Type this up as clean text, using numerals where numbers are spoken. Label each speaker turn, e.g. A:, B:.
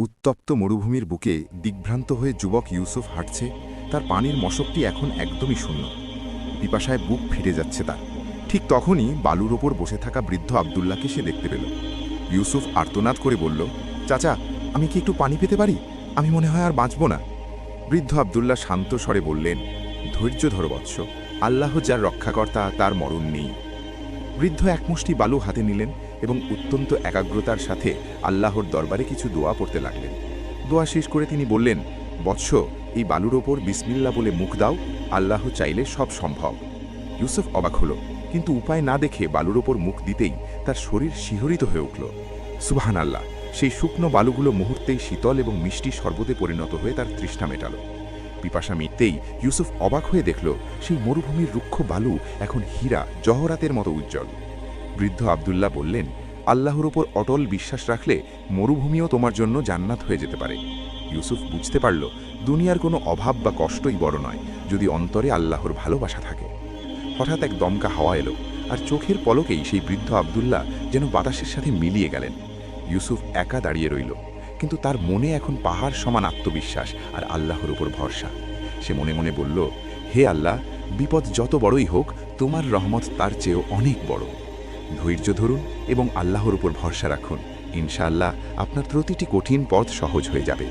A: উত্তপ্ত মরুভূমির বুকে দিগ্ভ্রান্ত হয়ে যুবক ইউসুফ হাঁটছে। তার পানির মশকটি এখন একদমই শূন্য। পিপাসায় বুক ফিরে যাচ্ছে তার। ঠিক তখনই বালুর ওপর বসে থাকা বৃদ্ধ আবদুল্লাহকে সে দেখতে পেল। ইউসুফ আর্তনাদ করে বলল, চাচা, আমি কি একটু পানি পেতে পারি? আমি মনে হয় আর বাঁচব না। বৃদ্ধ আবদুল্লাহ শান্ত স্বরে বললেন, ধৈর্য ধর বৎস, আল্লাহ যার রক্ষাকর্তা তার মরণ নেই। বৃদ্ধ একমুষ্টি বালু হাতে নিলেন এবং অত্যন্ত একাগ্রতার সাথে আল্লাহর দরবারে কিছু দোয়া পড়তে লাগলেন। দোয়া শেষ করে তিনি বললেন, বৎস, এই বালুর ওপর বিসমিল্লা বলে মুখ দাও, আল্লাহ চাইলে সব সম্ভব। ইউসুফ অবাক হল, কিন্তু উপায় না দেখে বালুর ওপর মুখ দিতেই তার শরীর শিহরিত হয়ে উঠল। সুবহান আল্লাহ! সেই শুকনো বালুগুলো মুহূর্তেই শীতল এবং মিষ্টি শরবতে পরিণত হয়ে তার তৃষ্ণা মেটাল। পিপাসা মিটতেই ইউসুফ অবাক হয়ে দেখল, সেই মরুভূমির রুক্ষ বালু এখন হীরা জহরাতের মতো উজ্জ্বল। বৃদ্ধ আবদুল্লাহ বললেন, আল্লাহর উপর অটল বিশ্বাস রাখলে মরুভূমিও তোমার জন্য জান্নাত হয়ে যেতে পারে। ইউসুফ বুঝতে পারল, দুনিয়ার কোনো অভাব বা কষ্টই বড় নয়, যদি অন্তরে আল্লাহর ভালোবাসা থাকে। হঠাৎ এক দমকা হাওয়া এলো, আর চোখের পলকেই সেই বৃদ্ধ আবদুল্লাহ যেন বাতাসের সাথে মিলিয়ে গেলেন। ইউসুফ একা দাঁড়িয়ে রইল, কিন্তু তার মনে এখন পাহাড় সমান আত্মবিশ্বাস আর আল্লাহর উপর ভরসা। সে মনে মনে বলল, হে আল্লাহ, বিপদ যত বড়ই হোক, তোমার রহমত তার চেয়েও অনেক বড়। ধৈর্য ধরুন এবং আল্লাহর উপর ভরসা রাখুন। ইনশাআল্লাহ আপনার প্রতিটি কঠিন পথ সহজ হয়ে যাবে।